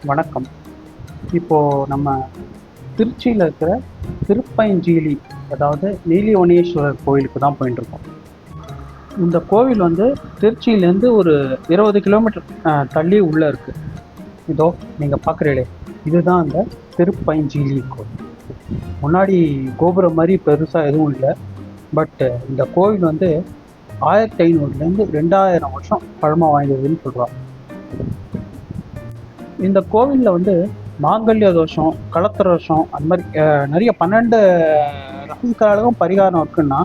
வணக்கம். இப்போது நம்ம திருச்சியில் இருக்கிற திருப்பயஞ்சீலி, அதாவது நீலிவனேஸ்வரர் கோயிலுக்கு தான் போயிட்டுருக்கோம். இந்த கோவில் வந்து திருச்சியிலேருந்து ஒரு 20 கிலோமீட்டர் தள்ளி உள்ளே இருக்குது. இதோ நீங்கள் பார்க்குறீங்களே, இதுதான் அந்த திருப்பயஞ்சீலி கோவில். முன்னாடி கோபுரம் மாதிரி பெருசாக எதுவும் இல்லை. பட் இந்த கோவில் வந்து 1500லேருந்து 2000 வருஷம் பழமை வாய்ந்ததுன்னு சொல்கிறாங்க. இந்த கோவிலில் வந்து மாங்கல்ய தோஷம், கலத்திர தோஷம், அந்த மாதிரி நிறைய 12 ரகசியங்களுக்கும் பரிகாரம் இருக்குன்னா,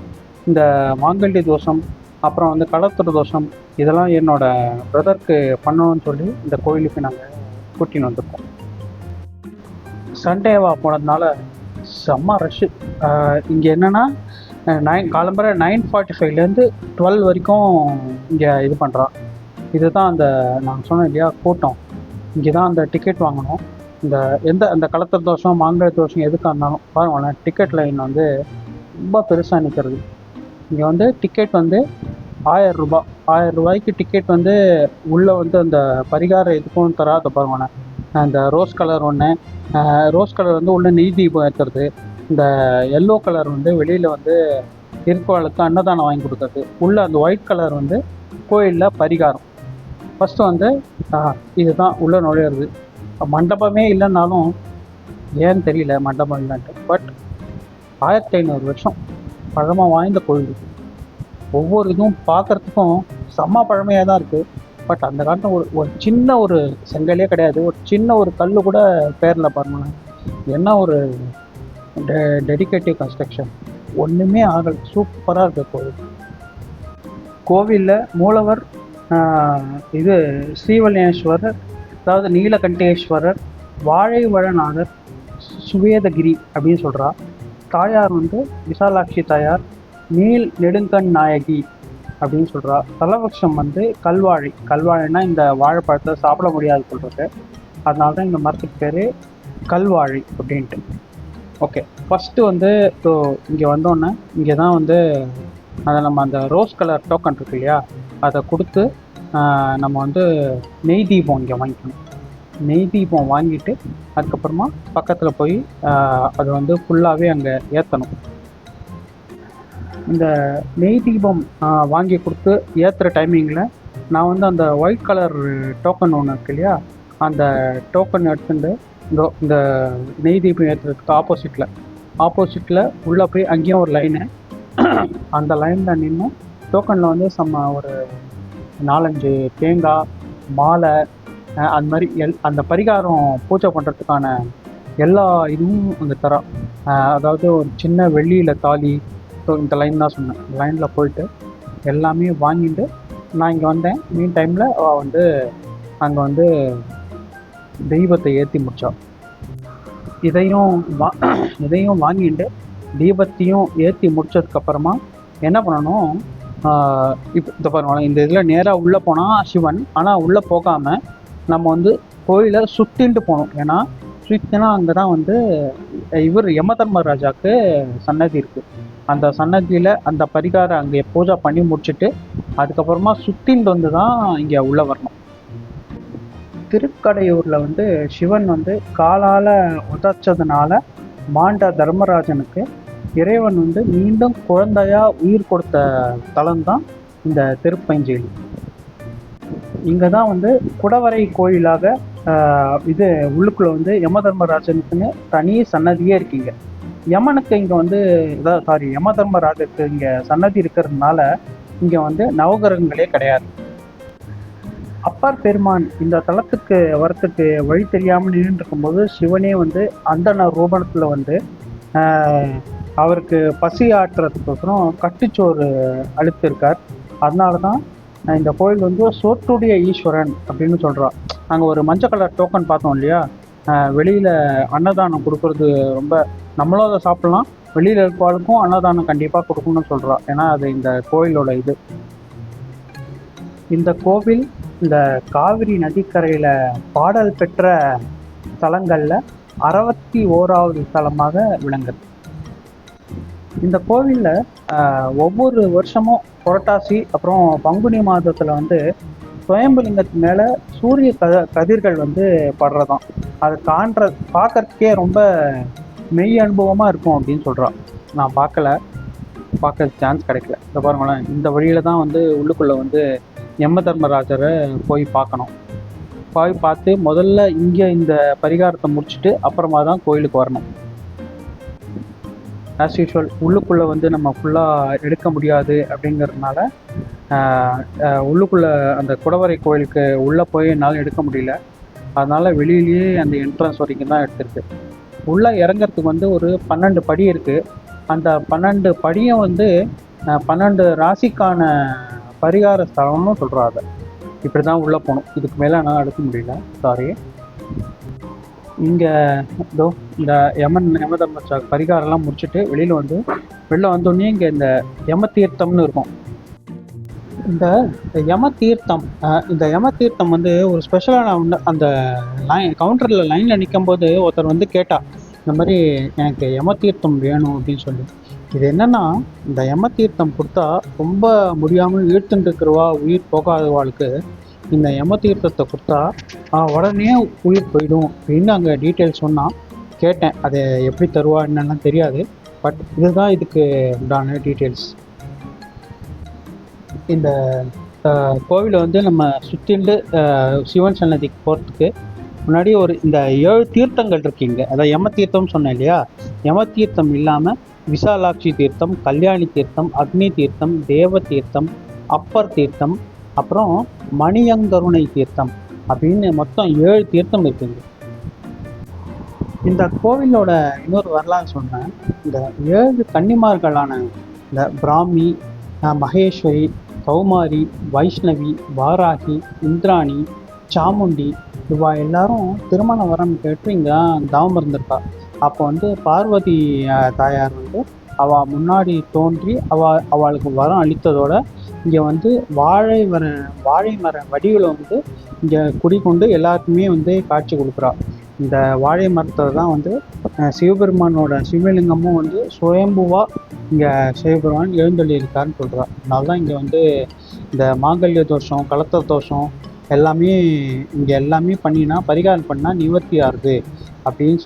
இந்த மாங்கல்ய தோஷம், அப்புறம் வந்து கலத்திர தோஷம், இதெல்லாம் என்னோட பிரதருக்கு பண்ணணும்னு சொல்லி இந்த கோவிலுக்கு நாங்கள் கூட்டின்னு வந்திருக்கோம். சண்டேவா போனதுனால செம்ம ரஷ்ஷு. இங்கே என்னென்னா காலம்பரை 9:45லேருந்து 12 வரைக்கும் இங்கே இது பண்ணுறான். இதுதான் அந்த நான் சொன்னேன் இல்லையா கூட்டம். இங்கே தான் அந்த டிக்கெட் வாங்கணும். அந்த கலத்திர தோஷம், மாங்கல்ய தோஷம் எதுக்காக இருந்தாலும் பாருங்களேன், டிக்கெட் லைன் வந்து ரொம்ப பெருசாக நிற்கிறது. இங்கே வந்து டிக்கெட் வந்து 1000 ரூபாய். 1000 ரூபாய்க்கு டிக்கெட் வந்து உள்ளே வந்து அந்த பரிகாரம் எதுக்கும் தராத பாருங்களேன். அந்த ரோஸ் கலர் ஒன்று, ரோஸ் கலர் வந்து உள்ளே நெய் தீபம் ஏற்றுறது. இந்த எல்லோ கலர் வந்து வெளியில் வந்து இருக்கவாளுக்கு அன்னதானம் வாங்கி கொடுக்குறது. உள்ளே அந்த ஒயிட் கலர் வந்து கோயிலில் பரிகாரம். ஃபஸ்ட்டு வந்து இதுதான் உள்ளே நுழையிறது. மண்டபமே இல்லைன்னாலும் ஏன்னு தெரியல மண்டபம் இல்லைன்ட்டு. பட் 1500 வருஷம் பழமை வாய்ந்த கோயில். ஒவ்வொரு இதுவும் பார்க்குறதுக்கும் செம்ம பழமையாக தான் இருக்குது. பட் அந்த காலத்தில் ஒரு சின்ன ஒரு செங்கலே கிடையாது. ஒரு சின்ன ஒரு கல் கூட பேரில் பாருங்களேன். என்ன ஒரு டெடிகேட்டிவ் கன்ஸ்ட்ரக்ஷன். ஒன்றுமே ஆகலை. சூப்பராக இருக்குது கோவில். கோவிலில் மூலவர் இது ஸ்ரீவல்லியேஸ்வரர், அதாவது நீலகண்டேஸ்வரர், வாழைவழநாதர், சுவேதகிரி அப்படின்னு சொல்கிறா. தாயார் வந்து விசாலாட்சி தாயார், நீல் நெடுங்கண் நாயகி அப்படின்னு சொல்கிறா. தலவருஷம் வந்து கல்வாழை. கல்வாழைனா இந்த வாழைப்பழத்தை சாப்பிட முடியாது சொல்கிறது. அதனால தான் இந்த மரத்துக்கு பேர் கல்வாழை அப்படின்ட்டு. ஓகே, ஃபஸ்ட்டு வந்து இங்கே வந்தோன்னே இங்கே தான் வந்து அதை நம்ம அந்த ரோஸ் கலர் டோக்கன் இருக்கு இல்லையா, அதை கொடுத்து நம்ம வந்து நெய் தீபம் இங்கே வாங்கிக்கணும். நெய் தீபம் வாங்கிட்டு அதுக்கப்புறமா பக்கத்தில் போய் அதை வந்து ஃபுல்லாகவே அங்கே ஏற்றணும். இந்த நெய் தீபம் வாங்கி கொடுத்து ஏற்றுற டைமிங்கில் நான் வந்து அந்த ஒயிட் கலர் டோக்கன் ஒன்று இருக்கு இல்லையா, அந்த டோக்கன் எடுத்துட்டு இந்த நெய் தீபம் ஏற்றுறதுக்கு ஆப்போசிட்டில் உள்ளே போய் அங்கேயும் ஒரு லைனு, அந்த லைனில் நின்று டோக்கனில் வந்து ஒரு 4-5 தேங்காய், மாலை, அந்த மாதிரி அந்த பரிகாரம் பூஜை பண்ணுறதுக்கான எல்லா இதுவும் அங்கே தரோம். அதாவது ஒரு சின்ன வெள்ளியில் தாலி. இந்த லைன் தான் சொன்னேன். லைனில் போயிட்டு எல்லாமே வாங்கிட்டு நான் இங்கே வந்தேன். மீன் டைமில் வந்து அங்கே வந்து தெய்வத்தை ஏற்றி முடித்தா. இதையும் வாங்கிட்டு தீபத்தையும் ஏற்றி முடித்ததுக்கப்புறமா என்ன பண்ணணும், இப்போ இந்த பாருங்களேன், இந்த இதில் நேராக உள்ளே போனால் சிவன். ஆனால் உள்ளே போகாமல் நம்ம வந்து கோயிலை சுற்றின்ட்டு போகணும். ஏன்னா சுற்றினா அங்கே தான் வந்து இவர் யமதர்மராஜாவுக்கு சன்னதி இருக்குது. அந்த சன்னதியில் அந்த பரிகாரம் அங்கே பூஜை பண்ணி முடிச்சுட்டு அதுக்கப்புறமா சுற்றின்ட்டு வந்து தான் இங்கே உள்ளே வரணும். திருக்கடையூரில் வந்து சிவன் வந்து காலால் உதைச்சதுனால மாண்ட தர்மராஜனுக்கு இறைவன் வந்து மீண்டும் குழந்தையாக உயிர் கொடுத்த தலம்தான் இந்த திருப்பயஞ்சீலி. இங்கே தான் வந்து குடவரை கோயிலாக இது உள்ளுக்குள்ளே வந்து யமதர்மராஜனுக்குன்னு தனி சன்னதியே இருக்கீங்க. யமனுக்கு இங்கே வந்து யமதர்மராஜனுக்கு இங்கே சன்னதி இருக்கிறதுனால இங்கே வந்து நவகிரகங்களே கிடையாது. அப்பர் பெருமான் இந்த தலத்துக்கு வரத்துக்கு வழி தெரியாமல் நின்று இருக்கும்போது சிவனே வந்து அந்தன ரூபணத்தில் வந்து அவருக்கு பசி ஆற்றுறதுக்கோசரம் கட்டுச்சோறு அளித்திருக்கார். அதனால தான் இந்த கோயில் வந்து சோற்றுடைய ஈஸ்வரன் அப்படின்னு சொல்கிறான். நாங்கள் ஒரு மஞ்சள் கலர் டோக்கன் பார்த்தோம் இல்லையா, வெளியில் அன்னதானம் கொடுக்கறது ரொம்ப, நம்மளும் அதை சாப்பிட்லாம், வெளியில் இருக்கவாளுக்கும் அன்னதானம் கண்டிப்பாக கொடுக்கணும்னு சொல்கிறான். ஏன்னா அது இந்த கோயிலோட இது. இந்த கோவில் இந்த காவிரி நதிக்கரையில் பாடல் பெற்ற தலங்களில் 61வது தலமாக விளங்குது. இந்த கோவிலில் ஒவ்வொரு வருஷமும் புரட்டாசி அப்புறம் பங்குனி மாதத்தில் வந்து சுயம்புலிங்கத்து மேலே சூரிய கதிர்கள் வந்து படுறதாம். அதை பார்க்கறதுக்கே ரொம்ப மெய் அனுபவமாக இருக்கும் அப்படின்னு சொல்கிறான். நான் பார்க்க சான்ஸ் கிடைக்கல. இந்த பாருங்களேன், இந்த வழியில் தான் வந்து உள்ளுக்குள்ளே வந்து யம தர்மராஜரை போய் பார்க்கணும். போய் பார்த்து முதல்ல இங்கே இந்த பரிகாரத்தை முடிச்சுட்டு அப்புறமா தான் கோயிலுக்கு வரணும். ஆஸ் யூஷுவல் உள்ளுக்குள்ளே வந்து நம்ம ஃபுல்லாக எடுக்க முடியாது அப்படிங்கிறதுனால உள்ளுக்குள்ளே அந்த குடவரை கோயிலுக்கு உள்ளே போய் என்னால் எடுக்க முடியல. அதனால் வெளியிலேயே அந்த என்ட்ரன்ஸ் வரைக்கும் தான் எடுத்திருக்கு. உள்ளே இறங்கிறதுக்கு வந்து ஒரு 12 படி இருக்குது. அந்த 12 படியும் வந்து 12 ராசிக்கான பரிகார ஸ்தலம்னு சொல்கிறாங்க. இப்படி தான் உள்ளே போகணும். இதுக்கு மேலே நான் எடுக்க முடியல, சாரி. இங்கே இதோ இந்த யம தர்மராஜா பரிகாரம்லாம் முடிச்சுட்டு வெளியில் வந்தோடனே இங்கே இந்த யம தீர்த்தம்னு இருக்கும். இந்த யம தீர்த்தம் வந்து ஒரு ஸ்பெஷலான அந்த கவுண்டரில் லைனில் நிற்கும்போது ஒருத்தர் வந்து கேட்டா, இந்த மாதிரி எனக்கு யம தீர்த்தம் வேணும் அப்படின்னு சொல்லி. இது என்னென்னா, இந்த யம தீர்த்தம் கொடுத்தா ரொம்ப முடியாமல் இழுத்துட்டு இருக்கிறவா, உயிர் போகாதவாளுக்கு இந்த யம தீர்த்தத்தை கொடுத்தா உடனே உயிர் போயிடும் அப்படின்னு அங்கே டீட்டெயில்ஸ் சொன்னால் கேட்டேன். அதை எப்படி தருவா என்னெல்லாம் தெரியாது. பட் இதுதான் இதுக்கு உண்டான டீட்டெயில்ஸ். இந்த கோவிலை வந்து நம்ம சுற்றிண்டு சிவன் சன்னதிக்கு போகிறதுக்கு முன்னாடி இந்த 7 தீர்த்தங்கள் இருக்குங்க. அதான் யம தீர்த்தம் சொன்னேன் இல்லையா? யம தீர்த்தம் இல்லாமல் விசாலாட்சி தீர்த்தம், கல்யாணி தீர்த்தம், அக்னி தீர்த்தம், தேவ தீர்த்தம், அப்பர் தீர்த்தம், அப்புறம் மணியங்கருணை தீர்த்தம் அப்படின்னு மொத்தம் 7 தீர்த்தம் இருக்குங்க. இந்த கோவிலோட இன்னொரு வரலாறு சொன்னேன். இந்த 7 கன்னிமார்களான இந்த பிராமி, மகேஸ்வரி, கௌமாரி, வைஷ்ணவி, வாராகி, இந்திராணி, சாமுண்டி இவா எல்லாரும் திருமண வரம் கேட்டு இங்கே தவம் இருந்திருக்கா. அப்போ வந்து பார்வதி தாயார் வந்து அவள் முன்னாடி தோன்றி அவளுக்கு வரம் அளித்ததோட இங்கே வந்து வாழை மர வடிவில் வந்து இங்கே குடிக்கொண்டு எல்லாருக்குமே வந்து காட்சி கொடுக்குறா. இந்த வாழை மரத்தை தான் வந்து சிவபெருமானோட சிவலிங்கமும் வந்து சுயம்புவாக இங்கே சிவபெருமான் எழுந்தொள்ளி இருக்காருன்னு சொல்கிறா. அதனால தான் இங்கே வந்து இந்த மாங்கல்ய தோஷம், கலத்த தோஷம் எல்லாமே பண்ணினா பரிகாரம் பண்ணால் நிவர்த்தி ஆகுது அப்படின்னு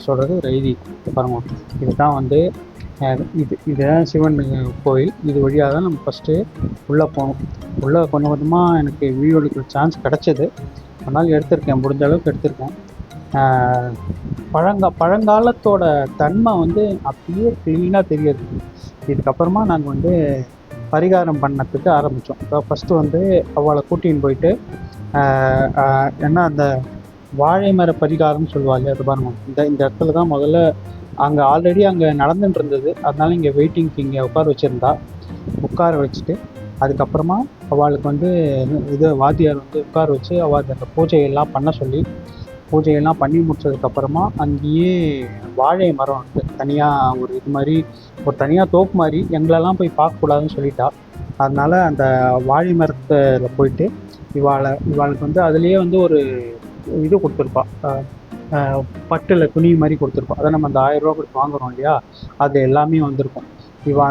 சொல்கிறது ஒரு எழுதி பாருங்க. இதுதான் வந்து இதுதான் சிவன் கோயில். இது வழியாக தான் நம்ம ஃபஸ்ட்டு உள்ளே போகணும். உள்ளே கொஞ்சம் கொஞ்சமாக எனக்கு வீடியோ எடுக்கிற சான்ஸ் கிடச்சிது. அதனால் எடுத்திருக்கேன், முடிஞ்ச அளவுக்கு எடுத்திருக்கேன். பழங்காலத்தோட தன்மை வந்து அப்படியே க்ளீனாக தெரியுது. இதுக்கப்புறமா நாங்கள் வந்து பரிகாரம் பண்ணத்துக்கு ஆரம்பித்தோம். இப்போ ஃபஸ்ட்டு வந்து அவளை கூட்டின்னு போயிட்டு ஏன்னா அந்த வாழை மர பரிகாரம்னு சொல்லுவாங்க. அது பாருங்க, இந்த இடத்துல தான் முதல்ல ஆல்ரெடி அங்கே நடந்துட்டு இருந்தது. அதனால இங்கே வெயிட்டிங்க்கு இங்கே உட்கார வச்சுட்டு அதுக்கப்புறமா அவளுக்கு வந்து வாத்தியார் வந்து உட்கார வச்சு அவள் அந்த பூஜையெல்லாம் பண்ண சொல்லி பூஜையெல்லாம் பண்ணி முடிச்சதுக்கப்புறமா அங்கேயே வாழை மரம் வந்து தனியாக ஒரு தனியாக தோப்பு மாதிரி எங்களெல்லாம் போய் பார்க்கக்கூடாதுன்னு சொல்லிட்டா. அதனால் அந்த வாழை மரத்தில் போயிட்டு இவாளுக்கு வந்து அதுலேயே வந்து ஒரு இது கொடுத்துருப்பா, பட்டில் துணி மாதிரி கொடுத்துருப்பா. அதை நம்ம அந்த 1000 ரூபா கொடுத்து வாங்குகிறோம் இல்லையா, அது எல்லாமே வந்திருக்கும்.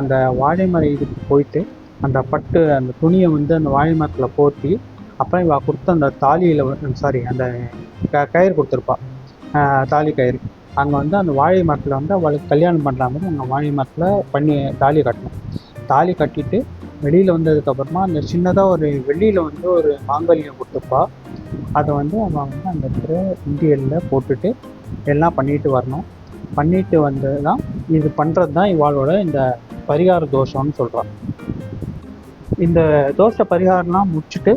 அந்த வாழை மரம் இதுக்கு போயிட்டு அந்த துணியை வந்து அந்த வாழை மரத்தில் போர்த்தி அப்புறம் கொடுத்த அந்த அந்த கயிறு கொடுத்துருப்பா, தாலி கயிறு. அங்கே வந்து அந்த வாழை மரத்தில் வந்து அவளுக்கு கல்யாணம் பண்ணுற மாதிரி அங்கே வாழை மரத்தில் பண்ணி தாலி கட்டணும். தாலி கட்டிட்டு வெளியில் வந்ததுக்கப்புறமா அந்த சின்னதாக ஒரு வெளியில் வந்து ஒரு மாங்கல்யம் கொடுத்துருப்பா. அதை வந்து அவன் வந்து அந்த இடத்துல இந்தியலில் போட்டுட்டு எல்லாம் பண்ணிட்டு வரணும். பண்ணிட்டு வந்து தான் இது பண்ணுறது தான் இவாளோட இந்த பரிகார தோஷம்னு சொல்கிறான். இந்த தோஷ பரிகாரம்லாம் முடிச்சுட்டு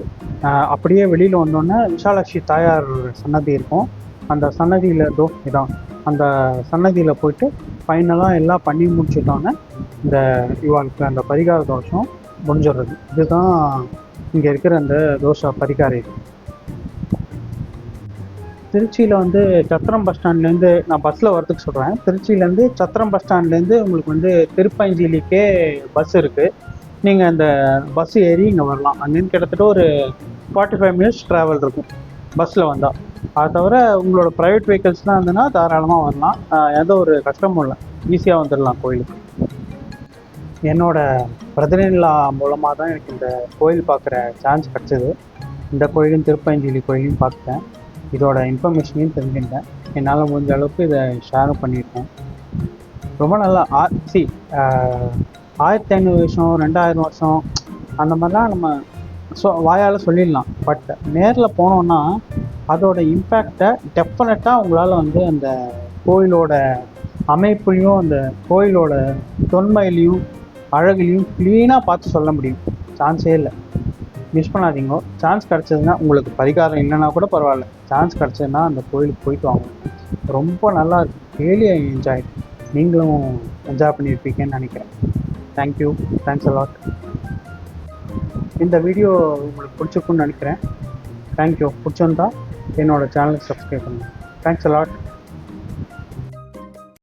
அப்படியே வெளியில் வந்தோடனே விசாலாட்சி தாயார் சன்னதி இருக்கும். அந்த சன்னதியில் அந்த சன்னதியில் போயிட்டு ஃபைனலாக எல்லாம் பண்ணி முடிச்சுட்டோன்னே இவாளுக்கு அந்த பரிகார தோஷம் முடிஞ்சிடுறது. இதுதான் இங்கே இருக்கிற அந்த தோஷ பரிகார இது. திருச்சியில் வந்து சத்திரம் பஸ் ஸ்டாண்ட்லேருந்து நான் பஸ்ஸில் வரதுக்கு சொல்கிறேன். திருச்சியிலேருந்து சத்திரம் பஸ் ஸ்டாண்ட்லேருந்து உங்களுக்கு வந்து திருப்பஞ்சிலிக்கே பஸ் இருக்குது. நீங்கள் அந்த பஸ் ஏறி இங்கே வரலாம். அங்கேருந்து கிட்டத்தட்ட ஒரு 45 மினிட்ஸ் ட்ராவல் இருக்கும் பஸ்ஸில் வந்தால். அதை தவிர உங்களோட ப்ரைவேட் வெஹிக்கிள்ஸ்லாம் இருந்ததுன்னா தாராளமாக வரலாம். எந்த ஒரு கஷ்டமும் இல்லை, ஈஸியாக வந்துடலாம் கோயிலுக்கு. என்னோடய பிரதிநிலா மூலமாக தான் எனக்கு இந்த கோயில் பார்க்குற சான்ஸ் கிடச்சிது. இந்த கோயிலும் திருப்பஞ்சலி கோயிலையும் பார்த்துட்டேன். இதோட இன்ஃபர்மேஷனையும் தெரிஞ்சுக்கிட்டேன். என்னால் முடிஞ்ச அளவுக்கு இதை ஷேரும் பண்ணியிருக்கேன். ரொம்ப நல்லா 1500 வருஷம் 2000 வருஷம் அந்த மாதிரிலாம் நம்ம வாயால் சொல்லிடலாம். பட் நேரில் போனோன்னா அதோட இம்பேக்டை டெஃபினட்டாக உங்களால் வந்து அந்த கோயிலோட அமைப்புலையும் அந்த கோயிலோட தொன்மையிலையும் அழகுலையும் க்ளீனாக பார்த்து சொல்ல முடியும். சான்ஸே இல்லை. மிஸ் பண்ணாதீங்க. சான்ஸ் கிடச்சதுன்னா, உங்களுக்கு பரிகாரம் இல்லைன்னா கூட பரவாயில்ல, சான்ஸ் கிடச்சதுன்னா அந்த கோயிலுக்கு போயிட்டு வாங்க. ரொம்ப நல்லா இருக்கும். Really I enjoy. நீங்களும் என்ஜாய் பண்ணியிருப்பீங்கன்னு நினைக்கிறேன். தேங்க்யூ. Thanks a lot. இந்த வீடியோ உங்களுக்கு பிடிச்சிருக்குன்னு நினைக்கிறேன். தேங்க்யூ. பிடிச்சிருந்தா என்னோடய சேனலுக்கு சப்ஸ்கிரைப் பண்ணுங்கள். Thanks a lot.